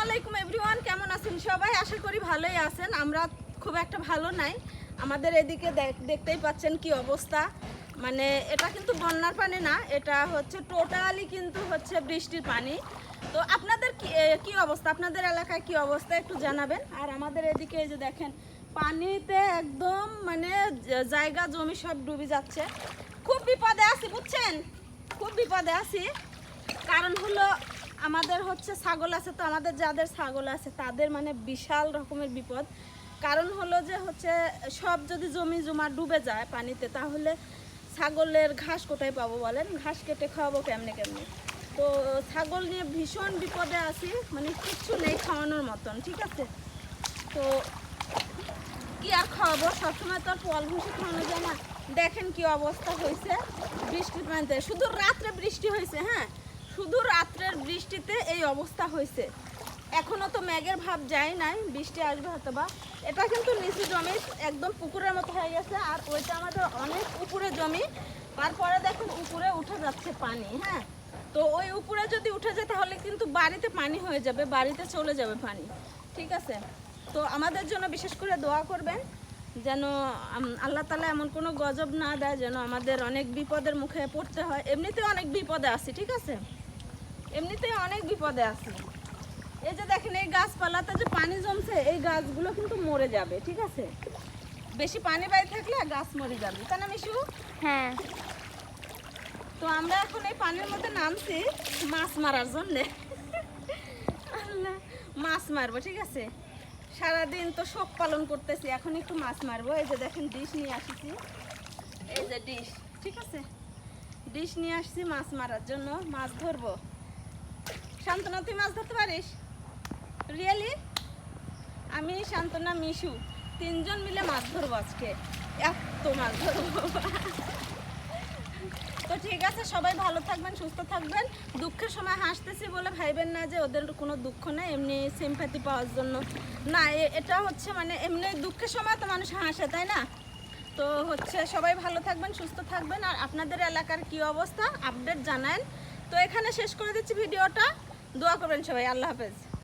আলাইকুম এভরিওয়ান, কেমন আছেন সবাই? আশা করি ভালোই আছেন। আমরা খুব একটা ভালো নাই। আমাদের এদিকে দেখতেই পাচ্ছেন কি অবস্থা। মানে এটা কিন্তু বন্যার পানি না, এটা হচ্ছে টোটালি কিন্তু হচ্ছে বৃষ্টির পানি। তো আপনাদের কি অবস্থা, আপনাদের এলাকায় কি অবস্থা একটু জানাবেন। আর আমাদের এদিকে এই যে দেখেন পানিতে একদম মানে জায়গা জমি সব ডুবে যাচ্ছে। খুব বিপদে আছি বুঝছেন, খুব বিপদে আছি। কারণ হলো আমাদের হচ্ছে ছাগল আছে, তো আমাদের যাদের ছাগল আছে তাদের মানে বিশাল রকমের বিপদ। কারণ হলো যে হচ্ছে সব যদি জমি জমা ডুবে যায় পানিতে, তাহলে ছাগলের ঘাস কোথায় পাবো বলেন? ঘাস কেটে খাওয়াবো কেমনে কেমনে? তো ছাগল নিয়ে ভীষণ বিপদে আছি, মানে কিচ্ছু নেই খাওয়ানোর মতন, ঠিক আছে? তো কি আর খাওয়াবো, সবসময় তো আর ফল ভুষি খাওয়ানো যায় না। দেখেন কি অবস্থা হয়েছে বৃষ্টির পানিতে। শুধু রাত্রে বৃষ্টি হয়েছে, হ্যাঁ, শুধু রাত্রের বৃষ্টিতে এই অবস্থা হয়েছে। এখনো তো মেঘের ভাব যায় নাই, বৃষ্টি আসবে হয়তো বা। এটা কিন্তু নিচু জমি, একদম পুকুরের মতো হয়ে গেছে। আর ওইটা আমাদের অনেক উপরে জমি। তারপরে দেখুন উপরে উঠে যাচ্ছে পানি, হ্যাঁ। তো ওই উপরে যদি উঠে যায় তাহলে কিন্তু বাড়িতে পানি হয়ে যাবে, বাড়িতে চলে যাবে পানি, ঠিক আছে? তো আমাদের জন্য বিশেষ করে দোয়া করবেন যেন আল্লাহ তাআলা এমন কোনো গজব না দেয় যেন আমাদের অনেক বিপদের মুখে পড়তে হয়। এমনিতে অনেক বিপদে আছি, ঠিক আছে? এমনিতে অনেক বিপদে আছি। এই যে দেখেন এই গাছপালাতে যে পানি জমছে, এই গাছগুলো কিন্তু মরে যাবে, ঠিক আছে? বেশি পানি বাইরে থাকলে গাছ মরে যাবে, তাই না মিশু? হ্যাঁ। তো আমরা এখন এই পানির মধ্যে নামছি মাছ মারার জন্যে। মাছ মারবো, ঠিক আছে? সারাদিন তো শোক পালন করতেছি, এখন একটু মাছ মারবো। এই যে দেখেন ডিশ নিয়ে আসছি, এই যে ডিশ, ঠিক আছে? ডিশ নিয়ে আসছি মাছ মারার জন্য, মাছ ধরবো। শান্তনা, তুই মাছ ধরতে পারিস? রিয়েলি? আমি, শান্তনা, মিশু তিনজন মিলে মাছ ধরবো আজকে। এত মাছ ধরবো। তো ঠিক আছে, সবাই ভালো থাকবেন, সুস্থ থাকবেন। দুঃখের সময় হাসতেছি বলে ভাইবেন না যে ওদের কোনো দুঃখ নেই, এমনি সিম্প্যাথি পাওয়ার জন্য না। এটা হচ্ছে মানে এমনি দুঃখের সময় তো মানুষ হাসে, তাই না? তো হচ্ছে সবাই ভালো থাকবেন, সুস্থ থাকবেন। আর আপনাদের এলাকার কি অবস্থা আপডেট জানান। তো এখানে শেষ করে দিচ্ছি ভিডিওটা। দোয়া করবেন সবাই। আল্লাহ হাফেজ।